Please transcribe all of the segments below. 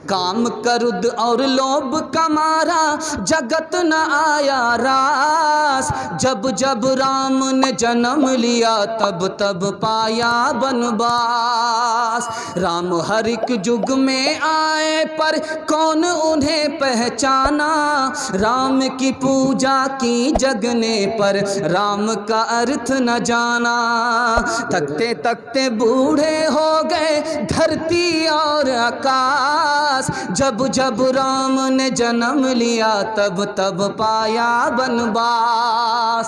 काम क्रोध और लोभ का मारा जगत न आया रास। जब जब राम ने जन्म लिया तब तब पाया बनवास। राम हर एक युग में आए पर कौन उन्हें पहचाना। राम की पूजा की जगने पर राम का अर्थ न जाना। तकते तकते बूढ़े हो गए धरती और आकाश। जब जब राम ने जन्म लिया तब तब पाया बनवास।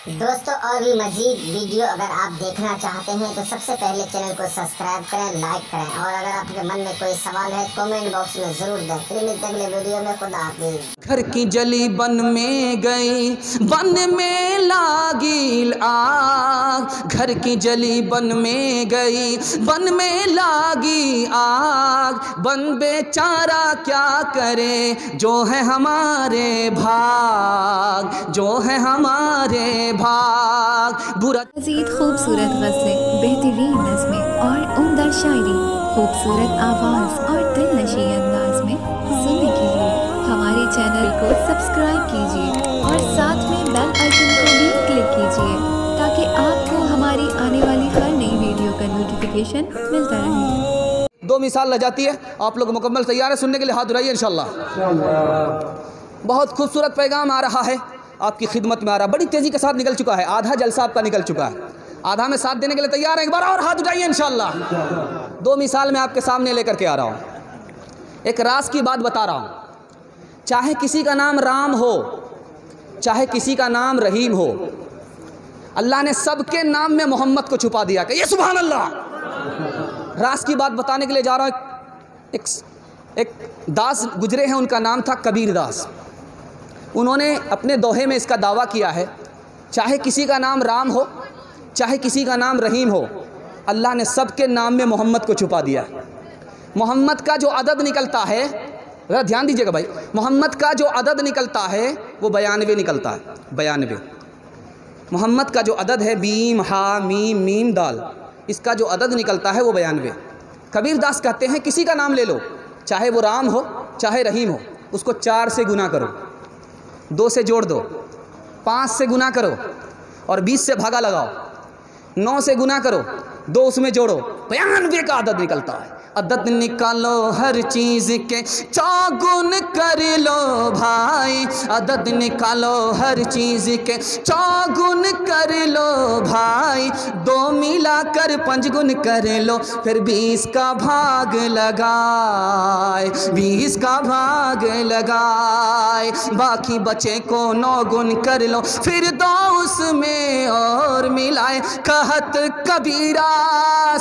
दोस्तों और भी मजीद वीडियो अगर आप देखना चाहते हैं तो सबसे पहले चैनल को सब्सक्राइब करें, लाइक करें और अगर आपके मन में कोई सवाल है कमेंट बॉक्स में जरूर दें। फिर मिलते हैं अगले वीडियो में। खुदा हाफिज़। घर की जली बन में गई, बन में लागी आग। घर की जली बन में गई, बन में लागी आग। बन बेचारा क्या करे जो है हमारे भाग, जो है हमारे भाग। बुरा मज़ीद खूबसूरत गज़लें, बेहतरीन नज़्में और उम्दा शायरी, खूबसूरत आवाज़ और दिलनशी अंदाज में सुनने के लिए हमारे चैनल को सब्सक्राइब कीजिए और साथ में बेल आइकन को भी क्लिक कीजिए ताकि आपको हमारी आने वाली हर नई वीडियो का नोटिफिकेशन मिलता रहे। 2 मिसाल लग जाती है। आप लोग मुकम्मल तैयार है सुनने के लिए? हाथ उठाइए इंशाल्लाह। बहुत खूबसूरत पैगाम आ रहा है, आपकी खिदमत में आ रहा है, बड़ी तेज़ी के साथ निकल चुका है। आधा जलसा आपका निकल चुका है, आधा में साथ देने के लिए तैयार है? एक बार और हाथ उठाइए इंशाल्लाह। 2 मिसाल मैं आपके सामने लेकर के आ रहा हूँ। एक राज की बात बता रहा हूँ। चाहे किसी का नाम राम हो, चाहे किसी का नाम रहीम हो, अल्लाह ने सबके नाम में मोहम्मद को छुपा दिया। कि ये सुभान अल्लाह। राज की बात बताने के लिए जा रहा हूँ। एक दास गुजरे हैं, उनका नाम था कबीर दास। उन्होंने अपने दोहे में इसका दावा किया है, चाहे किसी का नाम राम हो, चाहे किसी का नाम रहीम हो, अल्लाह ने सबके नाम में मोहम्मद को छुपा दिया। मोहम्मद का जो अदद निकलता है, ज़रा ध्यान दीजिएगा भाई, मोहम्मद का जो अदद निकलता है वो 92 निकलता है। 92 मोहम्मद का जो अदद है, बीम हा मीम मीम दाल, इसका जो अदद निकलता है वो 92। कबीर दास कहते हैं किसी का नाम ले लो, चाहे वो राम हो चाहे रहीम हो, उसको 4 से गुना करो, 2 से जोड़ दो, 5 से गुना करो और 20 से भागा लगाओ, 9 से गुना करो, 2 उसमें जोड़ो, 92 का अदद निकलता है। अदद निकालो हर चीज़ के चौगुन कर लो भाई। अदद निकालो हर चीज़ के चौगुन कर लो भाई। 2 मिला कर 5 गुन कर लो, फिर 20 का भाग लगाए, 20 का भाग लगाए। बाकी बचे को 9 गुन कर लो, फिर 2 उसमें और मिलाए। कहत कबीरा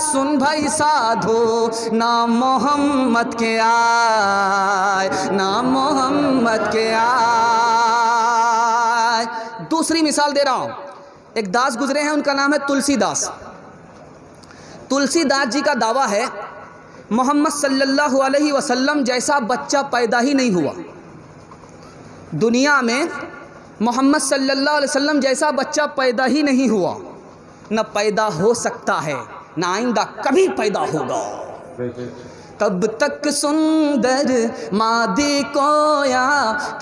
सुन भाई साधो, नाम मोहम्मद के आए, नाम मोहम्मद के आए। दूसरी मिसाल दे रहा हूँ। एक दास गुजरे हैं, उनका नाम है तुलसीदास। तुलसीदास जी का दावा है मोहम्मद सल्लल्लाहु अलैहि वसल्लम जैसा बच्चा पैदा ही नहीं हुआ। दुनिया में मोहम्मद सल्लल्लाहु अलैहि वसल्लम जैसा बच्चा पैदा ही नहीं हुआ, न पैदा हो सकता है, न आइंदा कभी पैदा होगा। तब तक सुंदर मादी कोया,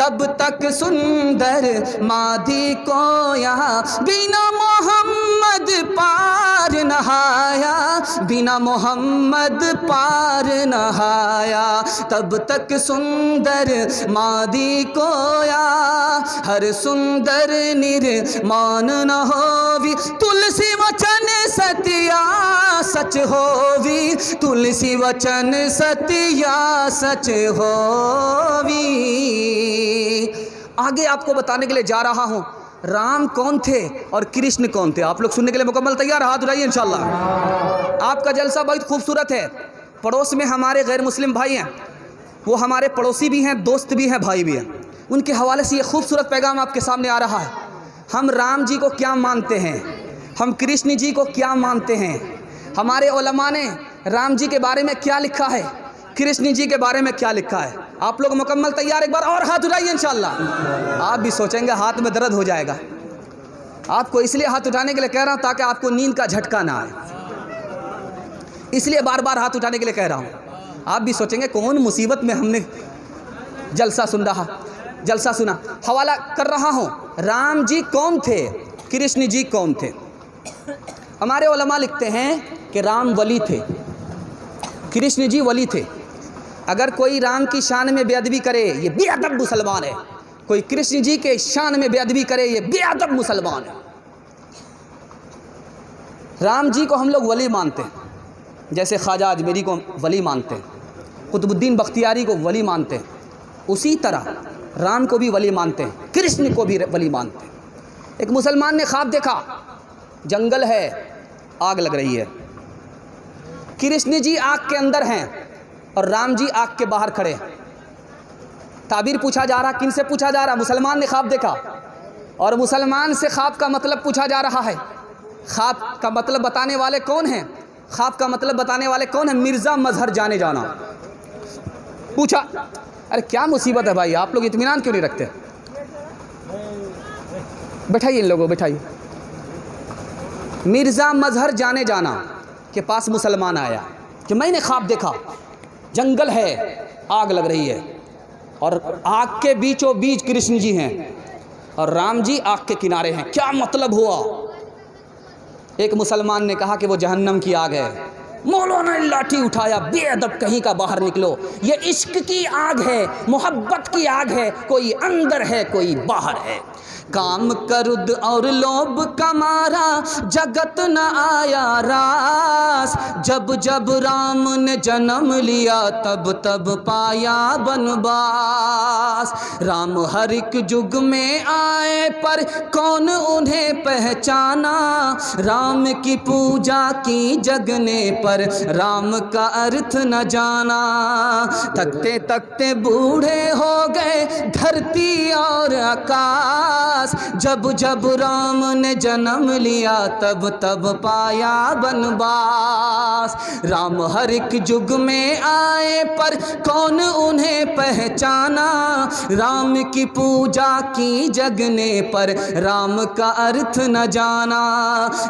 तब तक सुंदर मादी कोया, बिना मोहम्मद पार नहाया, बिना मोहम्मद पार नहाया। तब तक सुंदर मादी कोया, हर सुंदर निर्माण न होवी, तुलसी वचन सत्या सच होवी, तुलसी वचन सत्या सच होवी। आगे आपको बताने के लिए जा रहा हूँ राम कौन थे और कृष्ण कौन थे। आप लोग सुनने के लिए मुकम्मल तैयार? हाथ उठाइए इंशाल्लाह। आपका जलसा बहुत खूबसूरत है। पड़ोस में हमारे गैर मुस्लिम भाई हैं, वो हमारे पड़ोसी भी हैं, दोस्त भी हैं, भाई भी हैं। उनके हवाले से ये खूबसूरत पैगाम आपके सामने आ रहा है। हम राम जी को क्या मानते हैं, हम कृष्ण जी को क्या मानते हैं, हमारे उलमा ने राम जी के बारे में क्या लिखा है, कृष्ण जी के बारे में क्या लिखा है। आप लोग मुकम्मल तैयार? एक बार और हाथ उठाइए इंशाल्लाह। आप भी सोचेंगे हाथ में दर्द हो जाएगा। आपको इसलिए हाथ उठाने के लिए कह रहा हूँ ताकि आपको नींद का झटका ना आए, इसलिए बार बार हाथ उठाने के लिए कह रहा हूँ। आप भी सोचेंगे कौन मुसीबत में हमने जलसा सुना। हवाला कर रहा हूँ, राम जी कौन थे, कृष्ण जी कौन थे। हमारे उलमा लिखते हैं कि राम वली थे, कृष्ण जी वली थे। अगर कोई राम की शान में बेअदबी करे ये बेअदब मुसलमान है, कोई कृष्ण जी के शान में बेअदबी करे ये बेअदब मुसलमान है। राम जी को हम लोग वली मानते हैं, जैसे ख्वाजा अजमेरी को वली मानते हैं, कुतुबुद्दीन बख्तियारी को वली मानते हैं, उसी तरह राम को भी वली मानते हैं, कृष्ण को भी वली मानते हैं। एक मुसलमान ने ख्वाब देखा, जंगल है, आग लग रही है, कृष्ण जी आग के अंदर हैं और राम जी आग के बाहर खड़े हैं। ताबीर पूछा जा रहा, किन से पूछा जा रहा? मुसलमान ने ख्वाब देखा और मुसलमान से ख्वाब का मतलब पूछा जा रहा है। ख्वाब का मतलब बताने वाले कौन हैं? ख्वाब का मतलब बताने वाले कौन हैं? मिर्ज़ा मजहर जाने जाना। पूछा, अरे क्या मुसीबत है भाई, आप लोग इत्मीनान क्यों नहीं रखते? बैठाइए इन लोगों, बैठाइए। मिर्ज़ा मजहर जाने जाना के पास मुसलमान आया कि मैंने ख्वाब देखा, जंगल है, आग लग रही है और आग के बीचों बीच कृष्ण जी हैं और राम जी आग के किनारे हैं, क्या मतलब हुआ? एक मुसलमान ने कहा कि वो जहन्नम की आग है। मौलाना ने लाठी उठाया, बेअदब कहीं का, बाहर निकलो, ये इश्क की आग है, मोहब्बत की आग है, कोई अंदर है कोई बाहर है। काम करुद और लोभ कमारा जगत न आया रास, जब जब राम ने जन्म लिया तब तब पाया बनवास। राम हर एक युग में आए पर कौन उन्हें पहचाना, राम की पूजा की जगने पर राम का अर्थ न जाना। तकते तकते बूढ़े हो गए धरती और आकाश, जब जब राम ने जन्म लिया तब तब पाया बनवास। राम हर एक युग में आए पर कौन उन्हें पहचाना, राम की पूजा की जगने पर राम का अर्थ न जाना।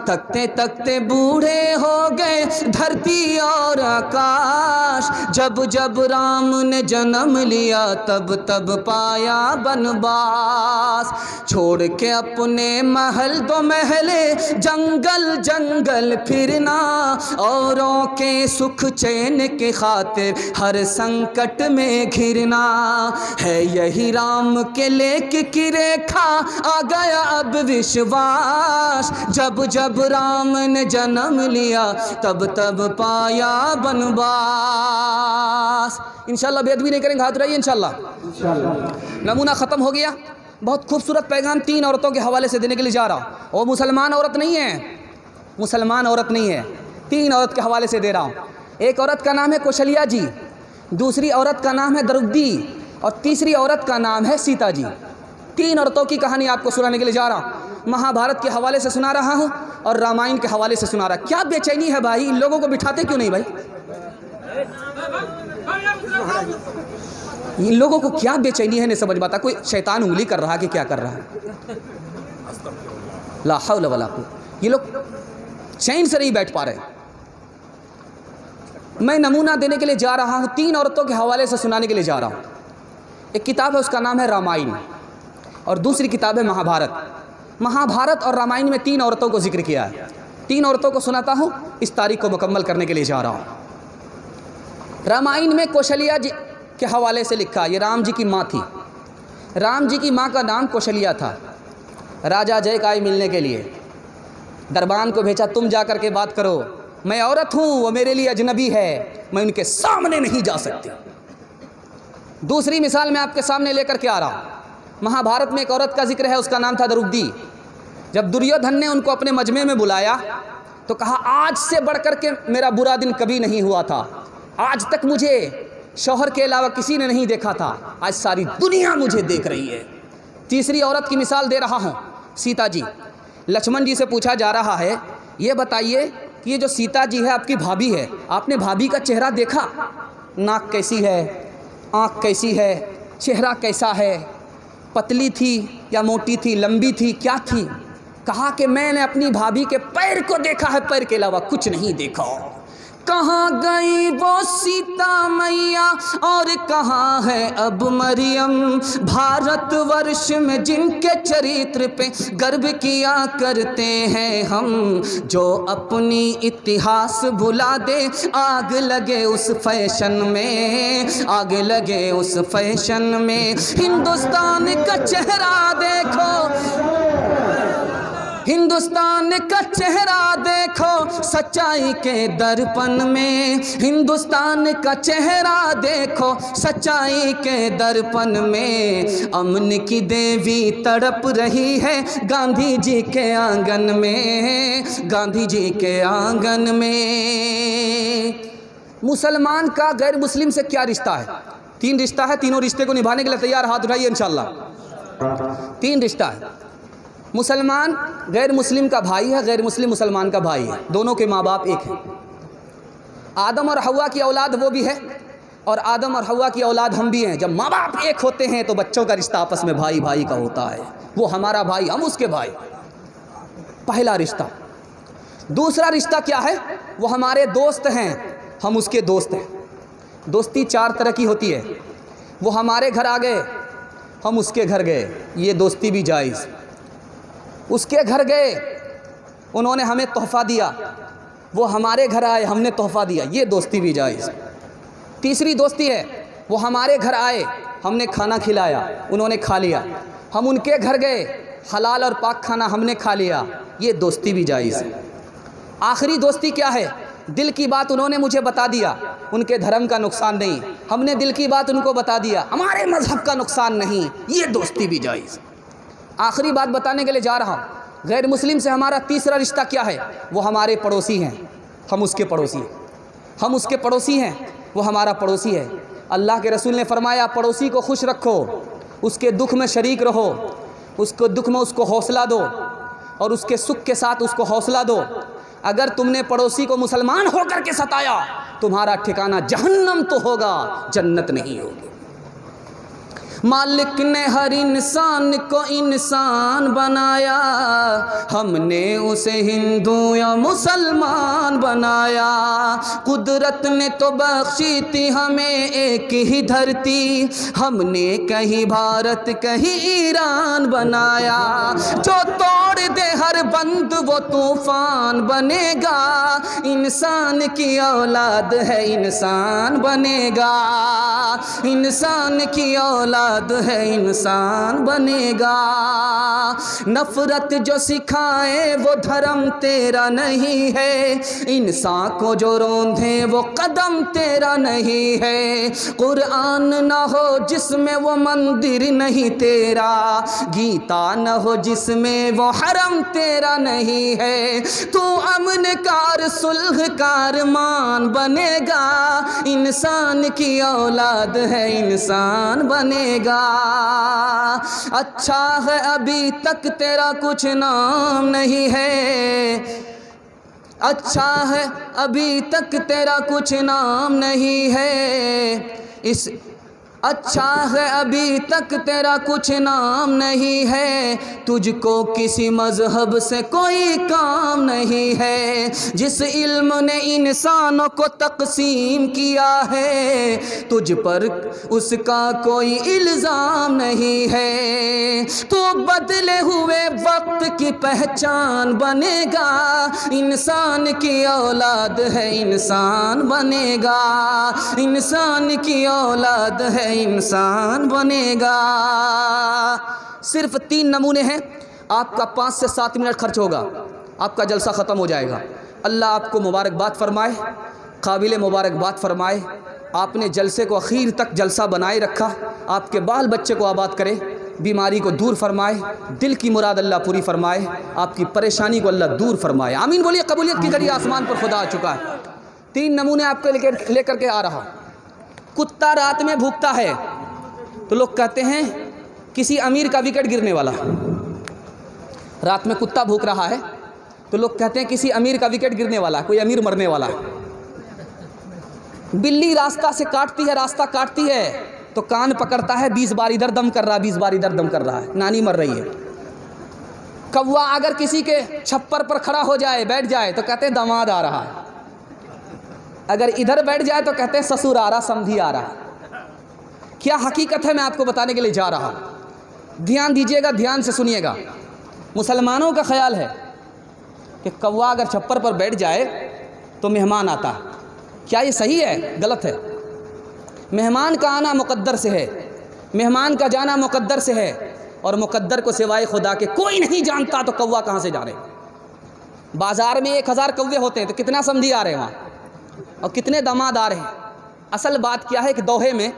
तकते तकते बूढ़े हो गए धरती और आकाश, जब जब राम ने जन्म लिया तब तब पाया बनवास। छोड़ के अपने महल दो महले जंगल जंगल फिरना, औरों के सुख चैन के खातिर हर संकट में घिरना। है यही राम के लेख की रेखा, आ गया अब विश्वास, जब जब राम ने जन्म लिया तब तब पाया बनवास। इंशाल्लाह बेद भी नहीं करेंगे, हाथ रहिए इंशाल्लाह। नमूना ख़त्म हो गया। बहुत खूबसूरत पैगाम 3 औरतों के हवाले से देने के लिए जा रहा हूँ। और मुसलमान औरत नहीं है, मुसलमान औरत नहीं है, 3 औरत के हवाले से दे रहा हूँ। एक औरत का नाम है कौशल्या जी, दूसरी औरत का नाम है द्रौपदी और तीसरी औरत का नाम है सीता जी। 3 औरतों की कहानी आपको सुनाने के लिए जा रहा हूँ। महाभारत के हवाले से सुना रहा हूँ और रामायण के हवाले से सुना रहा। क्या बेचैनी है भाई, इन लोगों को बिठाते क्यों नहीं भाई? इन लोगों को क्या बेचैनी है नहीं समझ पाता। कोई शैतान उंगली कर रहा है कि क्या कर रहा है? ला हौला वला कुव्वता। ये लोग चैन से नहीं बैठ पा रहे। मैं नमूना देने के लिए जा रहा हूँ, 3 औरतों के हवाले से सुनाने के लिए जा रहा हूँ। एक किताब है उसका नाम है रामायण और दूसरी किताब है महाभारत। महाभारत और रामायण में 3 औरतों को जिक्र किया है। 3 औरतों को सुनाता हूँ, इस तारीख को मुकम्मल करने के लिए जा रहा हूँ। रामायण में कौशल्या जी के हवाले से लिखा, ये राम जी की माँ थी। राम जी की माँ का नाम कौशल्या था। राजा जय का मिलने के लिए दरबान को भेजा, तुम जा कर के बात करो, मैं औरत हूँ, वो मेरे लिए अजनबी है, मैं उनके सामने नहीं जा सकती। दूसरी मिसाल मैं आपके सामने लेकर के आ रहा हूँ। महाभारत में एक औरत का जिक्र है, उसका नाम था द्रौपदी। जब दुर्योधन ने उनको अपने मजमे में बुलाया तो कहा, आज से बढ़कर के मेरा बुरा दिन कभी नहीं हुआ था, आज तक मुझे शौहर के अलावा किसी ने नहीं देखा था, आज सारी दुनिया मुझे देख रही है। तीसरी औरत की मिसाल दे रहा हूँ, सीता जी। लक्ष्मण जी से पूछा जा रहा है, ये बताइए कि ये जो सीता जी है आपकी भाभी है, आपने भाभी का चेहरा देखा? नाक कैसी है, आँख कैसी है, चेहरा कैसा है, पतली थी या मोटी थी, लंबी थी, क्या थी? कहा कि मैंने अपनी भाभी के पैर को देखा है, पैर के अलावा कुछ नहीं देखा। कहाँ गई वो सीता मैया और कहाँ है अब मरियम। भारतवर्ष में जिनके चरित्र पे गर्व किया करते हैं हम, जो अपनी इतिहास भुला दे आग लगे उस फैशन में, आग लगे उस फैशन में। हिंदुस्तान का चेहरा देखो, हिंदुस्तान का चेहरा देखो सच्चाई के दर्पण में, हिंदुस्तान का चेहरा देखो सच्चाई के दर्पण में। अमन की देवी तड़प रही है गांधी जी के आंगन में, गांधी जी के आंगन में। मुसलमान का गैर मुस्लिम से क्या रिश्ता है? 3 रिश्ता है। तीनों रिश्ते को निभाने के लिए तैयार? हाथ उठाइए इंशाल्लाह। 3 रिश्ता है। मुसलमान गैर मुस्लिम का भाई है, गैर मुस्लिम मुसलमान का भाई है, दोनों के माँ बाप एक हैं। आदम और हव्वा की औलाद वो भी है और आदम और हव्वा की औलाद हम भी हैं। जब माँ बाप एक होते हैं तो बच्चों का रिश्ता आपस में भाई भाई का होता है। वो हमारा भाई, हम उसके भाई, पहला रिश्ता। दूसरा रिश्ता क्या है? वो हमारे दोस्त हैं, हम उसके दोस्त हैं। दोस्ती 4 तरह की होती है। वो हमारे घर आ गए, हम उसके घर गए, ये दोस्ती भी जायज़। उसके घर गए, उन्होंने हमें तोहफ़ा दिया, वो हमारे घर आए, हमने तोहफ़ा दिया, ये दोस्ती भी जायज़। तीसरी दोस्ती है, वो हमारे घर आए, हमने खाना खिलाया, उन्होंने खा लिया, हम उनके घर गए, हलाल और पाक खाना हमने खा लिया, ये दोस्ती भी जायज़। आखिरी दोस्ती क्या है? दिल की बात उन्होंने मुझे बता दिया, उनके धर्म का नुकसान नहीं, हमने दिल की बात उनको बता दिया, हमारे मज़हब का नुकसान नहीं, ये दोस्ती भी जायज़। आखिरी बात बताने के लिए जा रहा हूँ। गैर मुस्लिम से हमारा तीसरा रिश्ता क्या है? वो हमारे पड़ोसी हैं, हम उसके पड़ोसी हैं। हम उसके पड़ोसी हैं, वो हमारा पड़ोसी है। अल्लाह के रसूल ने फरमाया, पड़ोसी को खुश रखो, उसके दुख में शरीक रहो, उसको दुख में उसको हौसला दो और उसके सुख के साथ उसको हौसला दो। अगर तुमने पड़ोसी को मुसलमान होकर के सताया, तुम्हारा ठिकाना जहन्नम तो होगा, जन्नत नहीं होगी। मालिक ने हर इंसान को इंसान बनाया, हमने उसे हिंदू या मुसलमान बनाया। कुदरत ने तो बख्शी थी हमें एक ही धरती, हमने कहीं भारत कहीं ईरान बनाया। जो तोड़ दे हर बंद वो तूफान बनेगा, इंसान की औलाद है इंसान बनेगा, इंसान की औलाद है इंसान बनेगा। नफरत जो सिखाए वो धर्म तेरा नहीं है, इंसान को जो रोंधे वो कदम तेरा नहीं है। कुरान न हो जिसमें वो मंदिर नहीं तेरा, गीता न हो जिसमें वो हरम तेरा नहीं है। तू अमन कार सुलह कार मान बनेगा, इंसान की औलाद है इंसान बनेगा। अच्छा है अभी तक तेरा कुछ नाम नहीं है, अच्छा है अभी तक तेरा कुछ नाम नहीं है। इस अच्छा है अभी तक तेरा कुछ नाम नहीं है, तुझको किसी मजहब से कोई काम नहीं है। जिस इल्म ने इंसानों को तकसीम किया है, तुझ पर उसका कोई इल्ज़ाम नहीं है। तो बदले हुए वक्त की पहचान बनेगा, इंसान की औलाद है इंसान बनेगा, इंसान की औलाद है इंसान बनेगा। सिर्फ 3 नमूने हैं, आपका 5 से 7 मिनट खर्च होगा, आपका जलसा ख़त्म हो जाएगा। अल्लाह आपको मुबारकबाद फरमाए, काबिल मुबारकबाद फरमाए। आपने जलसे को आखिर तक जलसा बनाए रखा, आपके बाल बच्चे को आबाद करे, बीमारी को दूर फरमाए, दिल की मुराद अल्लाह पूरी फरमाए, आपकी परेशानी को अल्लाह दूर फरमाए। आमीन बोलिए। कबूलियत की घड़ी आसमान पर खुदा आ चुका है। 3 नमूने आपको लेकर के आ रहा। कुत्ता रात में भूखता है तो लोग कहते हैं किसी अमीर का विकेट गिरने वाला। रात में कुत्ता भूख रहा है तो लोग कहते हैं किसी अमीर का विकेट गिरने वाला, कोई अमीर मरने वाला है। बिल्ली रास्ता से काटती है, रास्ता काटती है तो कान पकड़ता है, 20 बार इधर दम कर रहा है, 20 बार इधर दम कर रहा है, नानी मर रही है। कौवा अगर किसी के छप्पर पर खड़ा हो जाए, बैठ जाए तो कहते हैं दामाद आ रहा है। अगर इधर बैठ जाए तो कहते हैं ससुर आ रहा, समधी आ रहा। क्या हकीकत है मैं आपको बताने के लिए जा रहा हूँ। ध्यान दीजिएगा, ध्यान से सुनिएगा। मुसलमानों का ख्याल है कि कौवा अगर छप्पर पर बैठ जाए तो मेहमान आता है। क्या ये सही है? गलत है। मेहमान का आना मुक़द्दर से है, मेहमान का जाना मुक़द्दर से है, और मुक़द्दर को सिवाय खुदा के कोई नहीं जानता। तो कौवा कहाँ से जा रहे? बाज़ार में 1000 कौवे होते हैं तो कितना समधी आ रहे हैं वहाँ, और कितने दामाद आ रहे हैं। असल बात क्या है कि दोहे में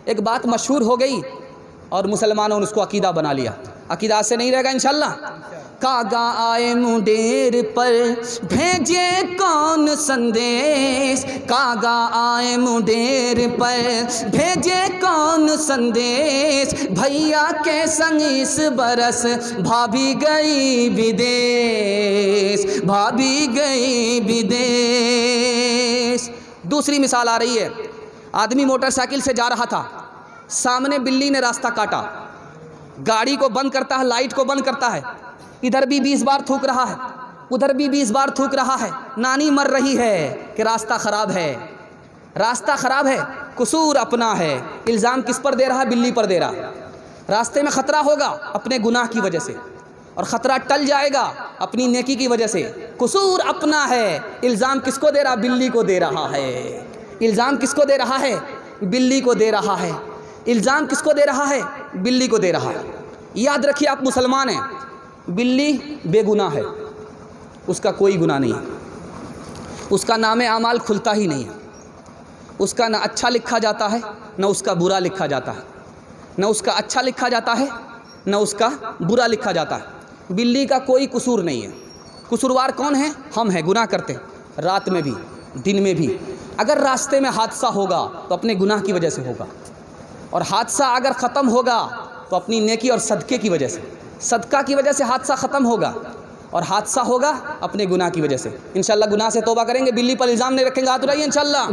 एक बात मशहूर हो गई और मुसलमानों ने उसको अकीदा बना लिया। अकीदा से नहीं रहेगा इंशाल्लाह। कागा आए मुंडेर पर भेजे कौन संदेश, कागा आए मुंडेर पर भेजे कौन संदेश, भैया के संग इस बरस भाभी गई विदेश, भाभी गई विदेश। दूसरी मिसाल आ रही है। आदमी मोटरसाइकिल से जा रहा था, सामने बिल्ली ने रास्ता काटा, गाड़ी को बंद करता है, लाइट को बंद करता है, इधर भी 20 बार थूक रहा है, उधर भी 20 बार थूक रहा है। नानी मर रही है कि रास्ता ख़राब है, रास्ता ख़राब है, कसूर अपना है। इल्ज़ाम किस पर दे रहा है? बिल्ली पर दे रहा है। रास्ते में ख़तरा होगा अपने गुनाह की वजह से, और ख़तरा टल जाएगा अपनी नेकी की वजह से। कसूर अपना है। इल्ज़ाम किसको दे रहा? बिल्ली को दे रहा है। इल्ज़ाम किसको दे रहा है? बिल्ली को दे रहा है। इल्ज़ाम किसको दे रहा है? बिल्ली को दे रहा है। याद रखिए, आप मुसलमान हैं, बिल्ली बेगुनाह है, उसका कोई गुनाह नहीं है, उसका नाम आमाल खुलता ही नहीं है, उसका ना अच्छा लिखा जाता है ना उसका बुरा लिखा जाता है, ना उसका अच्छा लिखा जाता है ना उसका बुरा लिखा जाता है। बिल्ली का कोई कसूर नहीं है। कसूरवार कौन है? हम हैं, गुनाह करते हैं, रात में भी दिन में भी। अगर रास्ते में हादसा होगा तो अपने गुनाह की वजह से होगा, और हादसा अगर ख़त्म होगा तो अपनी नेकी और सदक़े की वजह से, सदका की वजह से हादसा ख़त्म होगा, और हादसा होगा अपने गुनाह की वजह से। इंशाल्लाह गुनाह से तौबा करेंगे, बिल्ली पर इल्ज़ाम नहीं रखेंगे। हाथ उठाइए इंशाल्लाह।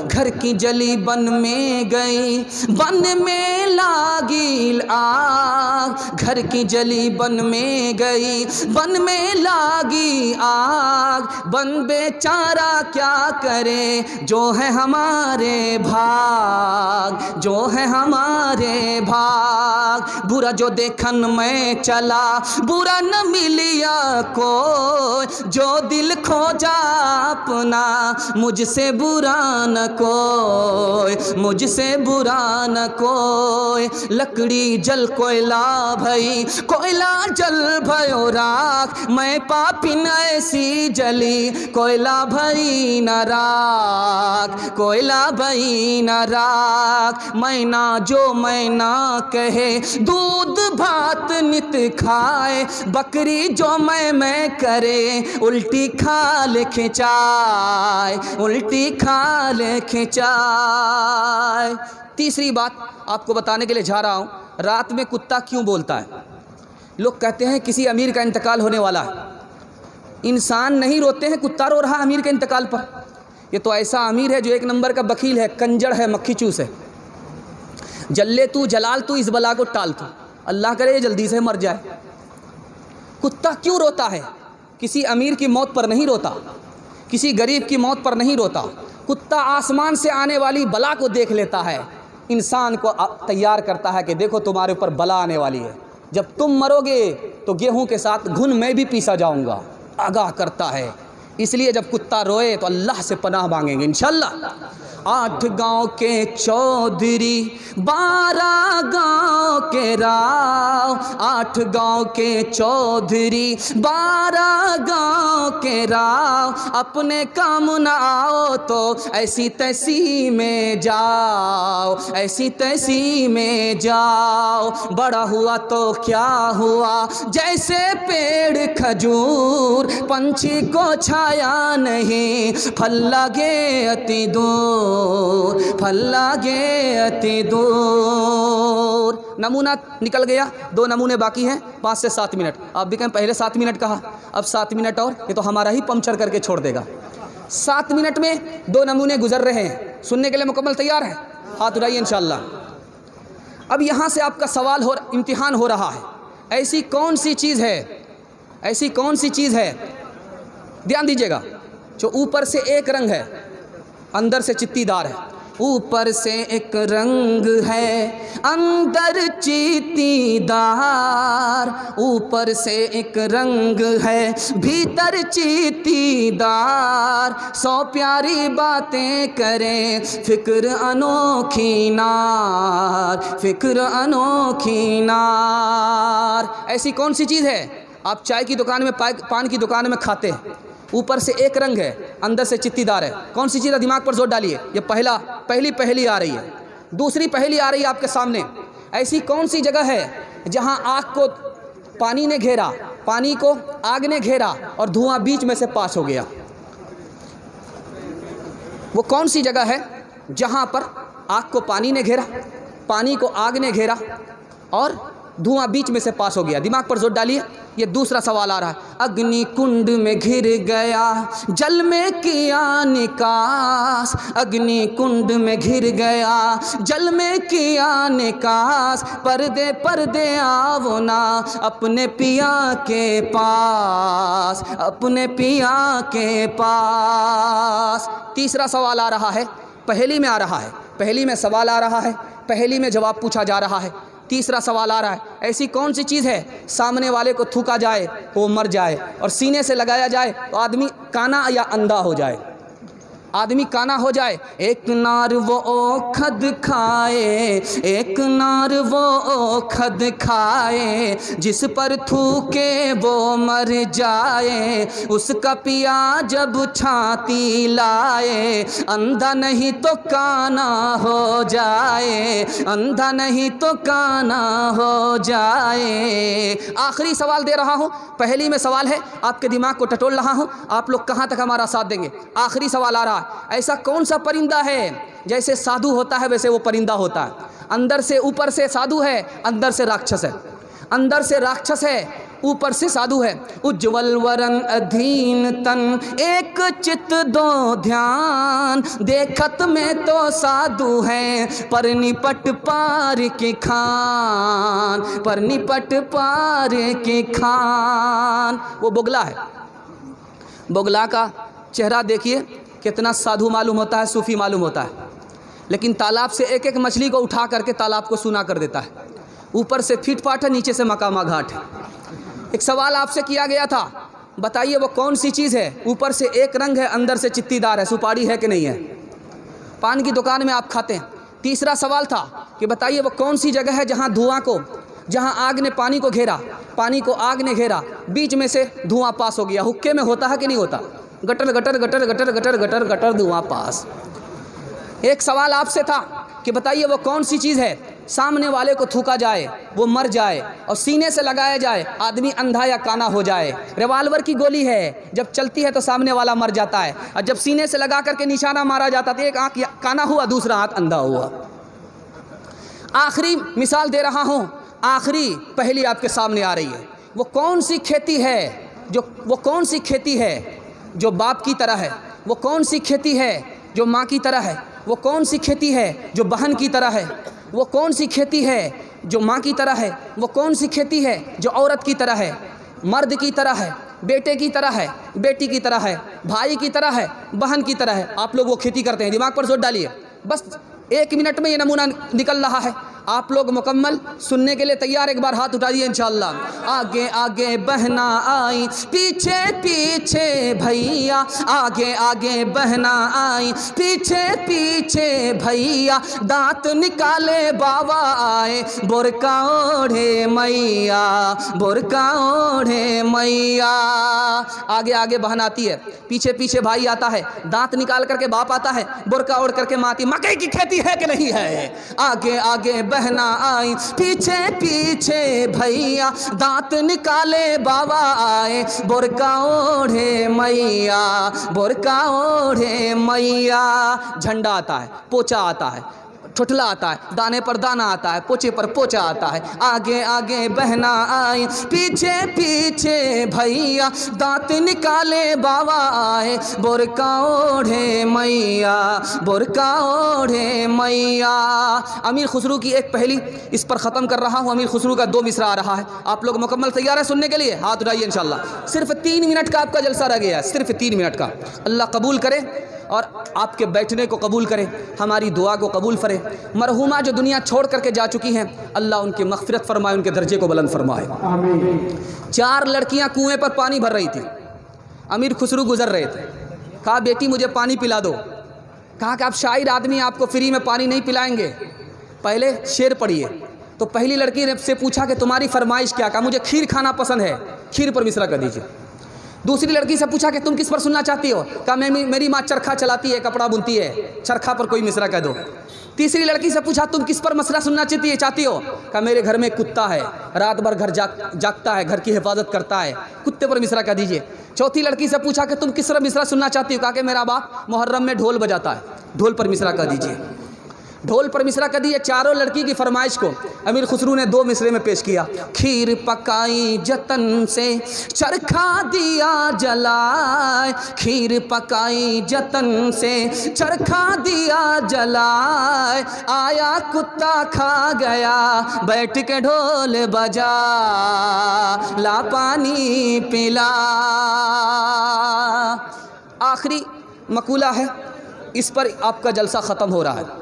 घर की जली बन में गई, बन में लागी आग, घर की जली बन में गई, बन में लागी आग, बन बेचारा क्या करे, जो है हमारे भाग, जो है हमारे भाग। बुरा जो देखन में चला, बुरा न मिलिया को, जो दिल खोजा अपना, मुझसे बुरा न कोई, मुझसे बुरा न कोई। लकड़ी जल कोयला भई, कोयला जल भयो राख, मैं पापिन ऐसी जली, कोयला भई न राख, कोयला भई न राख। मैना जो मैना कहे, दूध भात नित खाए, बकरी जो मैं करे, उल्टी खाल खिंचाए, उल्टी खाल खिंचाए। तीसरी बात आपको बताने के लिए जा रहा हूँ, रात में कुत्ता क्यों बोलता है। लोग कहते हैं किसी अमीर का इंतकाल होने वाला है। इंसान नहीं रोते हैं, कुत्ता रो रहा है अमीर के इंतकाल पर। ये तो ऐसा अमीर है जो 1 नंबर का बकील है, कंजर है, मक्खी चूस है। जल्ले तू जलाल तू, इस बला को टाल तू, अल्लाह करे जल्दी से मर जाए। कुत्ता क्यों रोता है? किसी अमीर की मौत पर नहीं रोता, किसी गरीब की मौत पर नहीं रोता। कुत्ता आसमान से आने वाली बला को देख लेता है, इंसान को तैयार करता है कि देखो तुम्हारे ऊपर बला आने वाली है, जब तुम मरोगे तो गेहूं के साथ घुन मैं भी पीसा जाऊंगा, आगाह करता है। इसलिए जब कुत्ता रोए तो अल्लाह से पनाह मांगेंगे इंशाल्लाह। 8 गांव के चौधरी, 12 गांव के राव, 8 गांव के चौधरी, 12 गांव के राव। अपने काम न आओ तो ऐसी तैसी में जाओ, ऐसी तैसी में जाओ। बड़ा हुआ तो क्या हुआ, जैसे पेड़ खजूर, पंछी को छाया नहीं, फल लगे अति दूर, फल लागे अति दूर। नमूना निकल गया, 2 नमूने बाकी हैं, 5 से 7 मिनट। आप भी कहें पहले 7 मिनट कहा, अब 7 मिनट और, ये तो हमारा ही पंक्चर करके छोड़ देगा। 7 मिनट में 2 नमूने गुजर रहे हैं। सुनने के लिए मुकम्मल तैयार है? हाथ उठाइए इंशाल्लाह। अब यहाँ से आपका सवाल हो, इम्तिहान हो रहा है। ऐसी कौन सी चीज़ है, ऐसी कौन सी चीज़ है, ध्यान दीजिएगा, जो ऊपर से एक रंग है अंदर से चित्तीदार है, ऊपर से एक रंग है अंदर चीतीदार, ऊपर से एक रंग है भीतर चीतीदार, 100 प्यारी बातें करें फिक्र अनोखी नार, फिक्र अनोखी नार। ऐसी कौन सी चीज़ है आप चाय की दुकान में पान की दुकान में खाते हैं, ऊपर से एक रंग है अंदर से चित्तीदार है, कौन सी चीज़ है? दिमाग पर जोर डालिए। ये पहली आ रही है, दूसरी पहली आ रही है आपके सामने। ऐसी कौन सी जगह है जहां आग को पानी ने घेरा, पानी को आग ने घेरा और धुआं बीच में से पास हो गया? वो कौन सी जगह है जहां पर आग को पानी ने घेरा, पानी को आग ने घेरा और धुआं बीच में से पास हो गया? दिमाग पर जोर डालिए। ये दूसरा सवाल आ रहा है। अग्नि कुंड में घिर गया जल में किया निकास, अग्नि कुंड में घिर गया जल में किया निकास, पर्दे पर्दे आवो ना अपने पिया के पास, अपने पिया के पास। तीसरा सवाल आ रहा है, पहेली में आ रहा है, पहेली में सवाल आ रहा है, पहेली में जवाब पूछा जा रहा है। तीसरा सवाल आ रहा है, ऐसी कौन सी चीज़ है सामने वाले को थूका जाए तो वो मर जाए और सीने से लगाया जाए तो आदमी काना या अंधा हो जाए, आदमी काना हो जाए? एक नार वो ओखद खाए, एक नार वो ओखद खाए, जिस पर थूके वो मर जाए, उसका पिया जब छाती लाए, अंधा नहीं तो काना हो जाए, अंधा नहीं तो काना हो जाए। आखिरी सवाल दे रहा हूँ, पहली में सवाल है, आपके दिमाग को टटोल रहा हूँ, आप लोग कहाँ तक हमारा साथ देंगे। आखिरी सवाल आ रहा है, ऐसा कौन सा परिंदा है, जैसे साधु होता है वैसे वो परिंदा होता है, अंदर से ऊपर से साधु है, अंदर से राक्षस है, अंदर से राक्षस है, ऊपर से साधु है। उज्ज्वल वरन अधीन तन एक चित दो ध्यान, देखत में तो साधु है पर निपट पार के खान, पर निपट पार के खान। वो बोगला है, बोगला का चेहरा देखिए कितना साधु मालूम होता है, सूफी मालूम होता है, लेकिन तालाब से एक एक मछली को उठा करके तालाब को सूना कर देता है। ऊपर से फीट-फाट है, नीचे से मकामा घाट है। एक सवाल आपसे किया गया था, बताइए वो कौन सी चीज़ है, ऊपर से एक रंग है अंदर से चित्तीदार है, सुपारी है कि नहीं है? पान की दुकान में आप खाते हैं। तीसरा सवाल था कि बताइए वो कौन सी जगह है जहाँ धुआं को, जहाँ आग ने पानी को घेरा, पानी को आग ने घेरा, बीच में से धुआं पास हो गया। हुक्के में होता है कि नहीं होता? Gutter gutter gutter gutter gutter gutter gutter धुआं पास। एक सवाल आपसे था कि बताइए वो कौन सी चीज़ है सामने वाले को थूका जाए वो मर जाए और सीने से लगाया जाए आदमी अंधा या काना हो जाए। रिवाल्वर की गोली है, जब चलती है तो सामने वाला मर जाता है, और जब सीने से लगा करके निशाना मारा जाता तो एक आँख काना हुआ, दूसरा आँख अंधा हुआ। आखिरी मिसाल दे रहा हूँ, आखिरी पहेली आपके सामने आ रही है। वो कौन सी खेती है वो कौन सी खेती है जो बाप की तरह है, वो कौन सी खेती है जो माँ की तरह है, वो कौन सी खेती है जो बहन की तरह है, वो कौन सी खेती है जो माँ की तरह है, वो कौन सी खेती है जो औरत की तरह है, मर्द की तरह है, बेटे की तरह है, बेटी की तरह है, भाई की तरह है, बहन की तरह है। आप लोग वो खेती करते हैं। दिमाग पर जोर डालिए, बस 1 मिनट में ये नमूना निकल रहा है। आप लोग मुकम्मल सुनने के लिए तैयार? एक बार हाथ उठाइए इंशाअल्लाह। आगे आगे बहना आई, पीछे पीछे भैया, आगे आगे बहना आई, पीछे पीछे भैया, दांत निकाले बाबा आए, बुरका ओढ़े मैया, बुरका ओढ़े मैया। आगे आगे बहन आती है, पीछे पीछे भाई आता है, दांत निकाल करके बाप आता है, बुरका ओढ़ करके माँ आती। मकई की खेती है कि नहीं है? आगे आगे बहना आई, पीछे पीछे भैया, दांत निकाले बाबा आए, बुरका ओढ़े मैया, बुरका ओढ़े मैया। झंडा आता है, पोचा आता है, ठुठला आता है, दाने पर दाना आता है, पोचे पर पोचा आता है। आगे आगे बहना आई, पीछे पीछे भैया, दांत निकाले बाबा आए, बुरका ओढ़े मैया, बुरका ओढ़े मैया। अमीर खुसरू की एक पहेली इस पर ख़त्म कर रहा हूँ। अमीर खुसरू का 2 मिसरा आ रहा है। आप लोग मुकम्मल तैयार है सुनने के लिए? हाथ उठाइए इंशाल्लाह। सिर्फ 3 मिनट का आपका जलसा रह गया है, सिर्फ 3 मिनट का। अल्लाह कबूल करे और आपके बैठने को कबूल करे, हमारी दुआ को कबूल करे। मरहुमा जो दुनिया छोड़ करके जा चुकी हैं, अल्लाह उनकी मग़फ़िरत फरमाए, उनके दर्जे को बुलंद फरमाए। 4 लड़कियां कुएं पर पानी भर रही थी। अमीर खुसरू गुजर रहे थे, कहा बेटी मुझे पानी पिला दो। कहा कि आप शायर आदमी, आपको फ्री में पानी नहीं पिलाएंगे, पहले शेर पढ़िए। तो पहली लड़की ने से पूछा कि तुम्हारी फरमाइश क्या? कहा मुझे खीर खाना पसंद है, खीर पर मिसरा कर दीजिए। दूसरी लड़की से पूछा कि तुम किस पर सुनना चाहती हो? कहा मेरी माँ चरखा चलाती है, कपड़ा बुनती है, चरखा पर कोई मिसरा कह दो। तीसरी लड़की से पूछा तुम किस पर मसला सुनना चाहती हो? कहा मेरे घर में कुत्ता है, रात भर घर जागता है, घर की हिफाजत करता है, कुत्ते पर मिसरा कह दीजिए। चौथी लड़की से पूछा कि तुम किस पर मिसरा सुनना चाहती हो? कहा कि मेरा बाप मुहर्रम में ढोल बजाता है, ढोल पर मिसरा कह दीजिए। ढोल पर मिसरा कर दिए। चारों लड़की की फरमाइश को अमीर खुसरू ने 2 मिसरे में पेश किया। खीर पकाई जतन से चरखा दिया जलाए, खीर पकाई जतन से चरखा दिया जलाए, आया कुत्ता खा गया बैठ के ढोल बजा, ला पानी पिला। आखिरी मकूला है, इस पर आपका जलसा ख़त्म हो रहा है,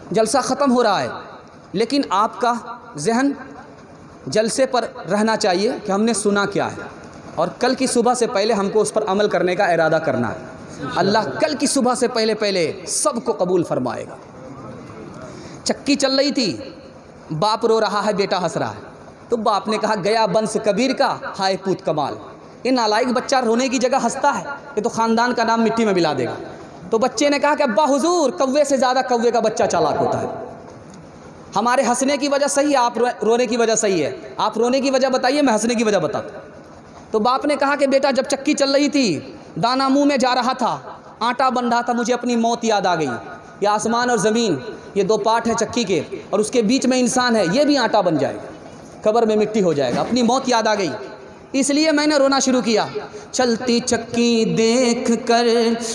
जलसा ख़त्म हो रहा है, लेकिन आपका जहन जलसे पर रहना चाहिए कि हमने सुना क्या है, और कल की सुबह से पहले हमको उस पर अमल करने का इरादा करना है। अल्लाह कल की सुबह से पहले सबको कबूल फरमाएगा। चक्की चल रही थी, बाप रो रहा है, बेटा हंस रहा है। तो बाप ने कहा गया बंस कबीर का, हाय पूत कमाल। ये नालायक बच्चा रोने की जगह हंसता है, ये तो ख़ानदान का नाम मिट्टी में मिला देगा। तो बच्चे ने कहा कि अब्बा हुजूर, कौवे से ज़्यादा कौवे का बच्चा चालाक होता है। हमारे हंसने की वजह सही है, आप रोने की वजह सही है। आप रोने की वजह बताइए, मैं हंसने की वजह बताता। तो बाप ने कहा कि बेटा जब चक्की चल रही थी, दाना मुंह में जा रहा था, आटा बन रहा था, मुझे अपनी मौत याद आ गई। ये आसमान और ज़मीन, ये 2 पार्ट हैं चक्की के, और उसके बीच में इंसान है, ये भी आटा बन जाएगा, कब्र में मिट्टी हो जाएगा। अपनी मौत याद आ गई, इसलिए मैंने रोना शुरू किया। चलती चक्की देख कर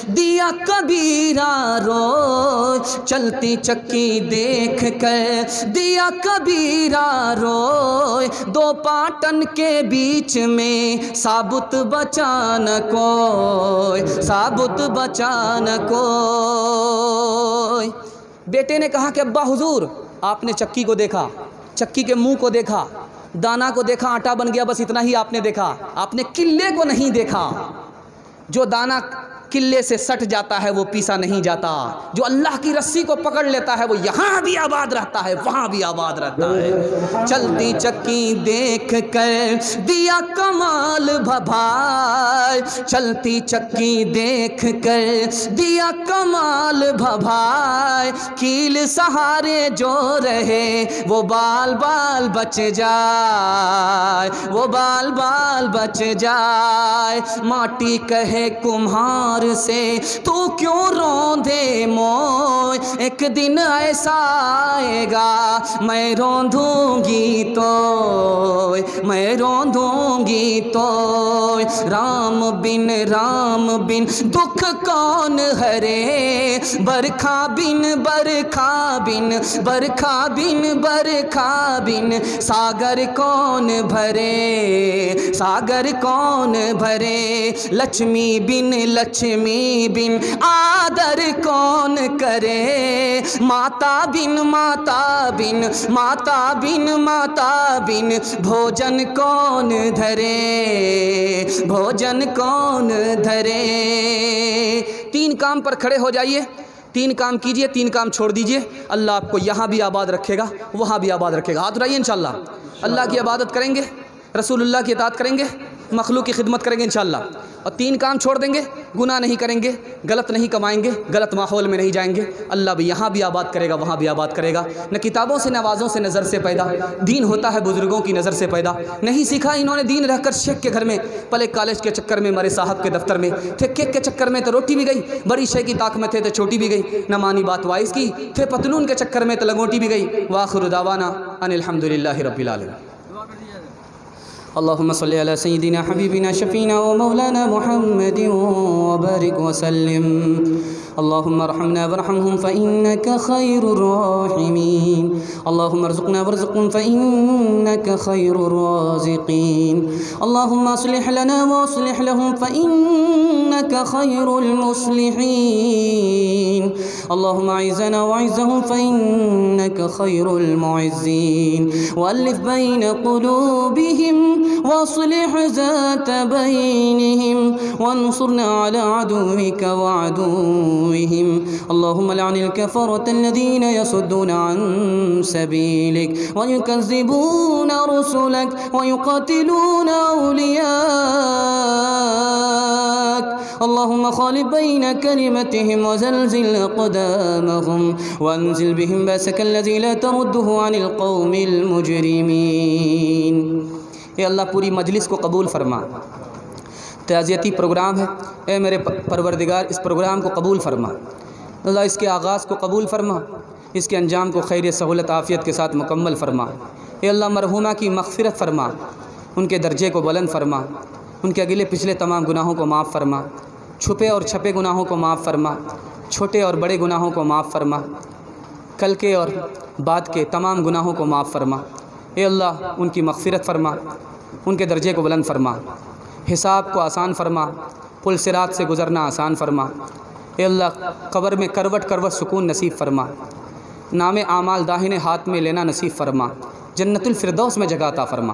दिया कबीरा रोए, चलती चक्की देख कर दिया कबीरा रोए, 2 पाटन के बीच में साबुत बचा न कोई, साबुत बचा न कोई। बेटे ने कहा कि अब्बा हुजूर, आपने चक्की को देखा, चक्की के मुंह को देखा, दाना को देखा, आटा बन गया, बस इतना ही आपने देखा, आपने किले को नहीं देखा। जो दाना किले से सट जाता है वो पीसा नहीं जाता, जो अल्लाह की रस्सी को पकड़ लेता है वो यहाँ भी आबाद रहता है, वहाँ भी आबाद रहता है। चलती चक्की देख कर दिया कमाल भभाए, चलती चक्की देख कर दिया कमाल भभाए, कील सहारे जो रहे वो बाल बाल बच जाए, वो बाल बाल बच जाए। माटी कहे कुम्हार से तू क्यों रोंदे मोय, एक दिन ऐसा आएगा मैं रोंदूंगी तो, मैं रोंदूंगी तो। राम बिन दुख कौन हरे, बरखा बिन सागर कौन भरे, सागर कौन भरे। लक्ष्मी बिन आदर कौन करे, माता बिन भोजन कौन धरे, भोजन कौन धरे। 3 काम पर खड़े हो जाइए, 3 काम कीजिए, 3 काम छोड़ दीजिए। अल्लाह आपको यहाँ भी आबाद रखेगा, वहाँ भी आबाद रखेगा। हाथ उठाइए, इंशाअल्लाह अल्लाह की इबादत करेंगे, रसूलुल्लाह की इताअत करेंगे, मखलूक की खिदमत करेंगे इंशाअल्लाह। और 3 काम छोड़ देंगे, गुनाह नहीं करेंगे, गलत नहीं कमाएंगे, गलत माहौल में नहीं जाएंगे। अल्लाह भी यहाँ भी आबाद करेगा, वहाँ भी आबाद करेगा। न किताबों से नवाज़ों से नज़र से पैदा, दीन होता है बुज़ुर्गों की नज़र से पैदा। नहीं सीखा इन्होंने दीन रहकर शेख के घर में, पले कॉलेज के चक्कर में, मरे साहब के दफ्तर में थे, केक के चक्कर में तो रोटी भी गई, बड़ी शे की ताक में थे तो छोटी भी गई, न मानी बात वाइस की, थे पतलून के चक्कर में तो लंगोटी भी गई। वाखिर दावाना अनिल हम्दुलिल्लाहि रब्बिल आलमीन। अल्लाहुम्मा सल्लि अला सय्यिदिना हबीबिना शफीना व मौलाना मुहम्मदिन व बारिक व सल्लिम। अल्लाहुम्मा अर्हमना वरहमहुम फ़इन्नका खैरुर राहिमीन। अल्लाहुम्मा अर्ज़ुक़ना वर्ज़ुक़हुम फ़इन्नका खैरुर राज़िक़ीन। अल्लाहुम्मा अस्लिह लना व अस्लिह लहुम फ़इन्नका खैरुल मुस्लिहीन। अल्लाहुम्मा अइज़्ज़ना व अइज़्ज़हुम फ़इन्नका खैरुल मुअज़्ज़ीन। वअल्लिफ़ बैन क़ुलूबिहिम वअस्लिह ज़ात बैनिहिम वंसुरना अला अदुव्विका व अदुव्विहिम। अल्लाहुम्मा लअनिल कफ़रतल्लज़ीना यसुद्दूना अन सबीलिक व युकज़्ज़िबूना रुसुलक व युक़ातिलूना औलियाक। अल्लाहुम्मा ख़ालिफ़ बैन कलिमतिहिम व ज़ल्ज़िल अक़दामहुम वअन्ज़िल बिहिम बअसकल्लज़ी ला तरुद्दुहु अनिल क़ौमिल मुजरिमीन। ए अल्लाह पूरी मजलिस को कबूल फरमा। ताज़ियती प्रोग्राम है, ए मेरे परवरदिगार इस प्रोग्राम को कबूल फरमा। अल्लाह इसके आगाज़ को कबूल फरमा, इसके अंजाम को खैर सहूलत आफ़ियत के साथ मुकम्मल फरमा। ए अल्लाह मरहूमा की मग़फ़िरत फरमा, उनके दर्जे को बुलंद फरमा, उनके अगले पिछले तमाम गुनाहों को माफ़ फरमा, छुपे और छपे गुनाहों को माफ़ फरमा, छोटे और बड़े गुनाहों को माफ़ फरमा, कल के और बाद के तमाम गुनाहों को माफ़ फरमा। ए अल्लाह उनकी मग़फ़िरत फरमा, उनके दर्जे को बुलंद फरमा, हिसाब को आसान फरमा, पुल सिरात से गुज़रना आसान फरमा। ए अल्लाह कब्र में करवट करवट सुकून नसीब फरमा, नामे आमाल दाहिने हाथ में लेना नसीब फरमा, जन्नतुल फ़िरदौस में जगह अता फरमा,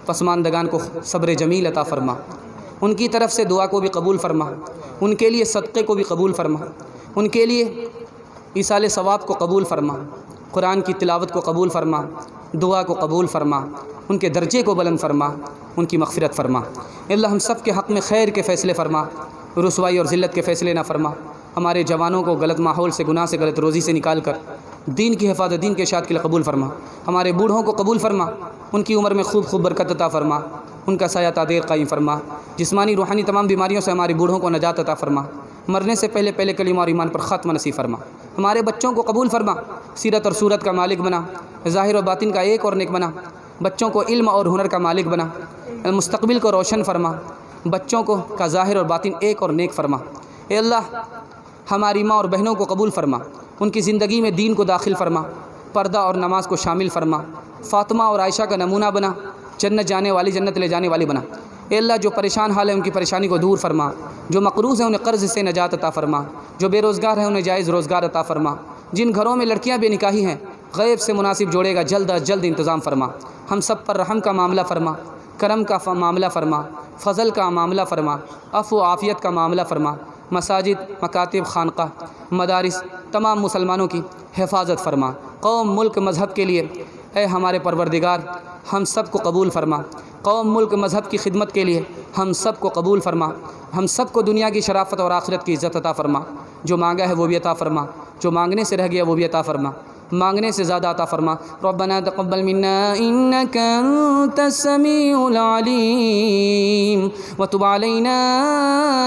पसमानदगान को सब्र जमील अता फरमा, उनकी तरफ से दुआ को भी कबूल फरमा, उनके लिए सदक़े को भी कबूल फरमा, उनके लिए ईसाले सवाब को कबूल फरमा, कुरान की तिलावत को कबूल फरमा, दुआ को कबूल फरमा, उनके दर्जे को बुलंद फरमा, उनकी मग़फ़िरत फरमा। अल्लाह हम सब के हक़ में खैर के फ़ैसले फरमा, रुसवाई और ज़िल्लत के फ़ैसले ना फरमा। हमारे जवानों को गलत माहौल से, गुनाह से, गलत रोज़ी से निकाल कर दीन की हिफाज़त, दीन के इशाअत के लिए कबूल फरमा। हमारे बूढ़ों को कबूल फरमा, उनकी उम्र में खूब खूब बरकत अता फरमा, उनका साया तादेर कायम फरमा। जिस्मानी रूहानी तमाम बीमारियों से हमारे बूढ़ों को नजात अता फरमा, मरने से पहले पहले कलीमा और ईमान पर ख़त्म नसीब फरमा। हमारे बच्चों को कबूल फरमा, सीरत और सूरत का मालिक बना, ज़ाहिर और बातिन का एक और नेक बना, बच्चों को इल्म और हुनर का मालिक बना, मुस्तक़बिल को रोशन फरमा, बच्चों को का ज़ाहिर और बातिन एक और नेक फरमा। ए अल्लाह हमारी माँ और बहनों को कबूल फरमा, उनकी ज़िंदगी में दीन को दाखिल फरमा, पर्दा और नमाज को शामिल फरमा, फ़ातिमा और आयशा का नमूना बना, जन्नत जाने वाली, जन्नत ले जाने वाली बना। ए अल्लाह जो परेशान हाल है उनकी परेशानी को दूर फरमा, जो मक़रूज़ है उन्हें कर्ज़ से नजात अता फरमा, जो बेरोज़गार है उन्हें जायज़ रोज़गार अता फरमा, जिन घरों में लड़कियाँ बेनिकाही हैं गैब से मुनासिब जोड़ेगा जल्द अज जल्द इंतज़ाम फरमा। हम सब पर रहम का मामला फरमा, करम का मामला फरमा, फ़ज़ल का मामला फरमा, अफ़्व आफ़ियत का मामला फरमा। मसाजिद, मकातिब, खानका, मदारिस तमाम मुसलमानों की हिफाजत फरमा। कौम, मुल्क, मज़हब के लिए ए हमारे परवरदिगार हम सब को कबूल फरमा। कौम, मुल्क, मज़हब की खिदमत के लिए हम सब को कबूल फरमा। हम सब को दुनिया की शराफत और आखिरत की इज़्ज़त अता फरमा। जो मांगा है वो भी अता फरमा, जो मांगने से रह गया वो भी अता फरमा, मांगने से ज़्यादा अता फरमा। रब्बना तक़ब्बल मिन्ना इन्नका अंतस समीउल अलीम व तुब अलैना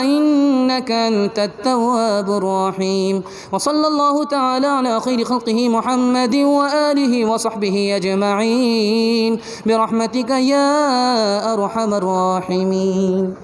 इन्नका अंतत तव्वाबुर रहीम व सल्लल्लाहु तआला अला खैरि खल्क़िही मुहम्मदिन व आलिहि व सहबिही अजमईन बिरहमतिका या अरहमर राहिमीन।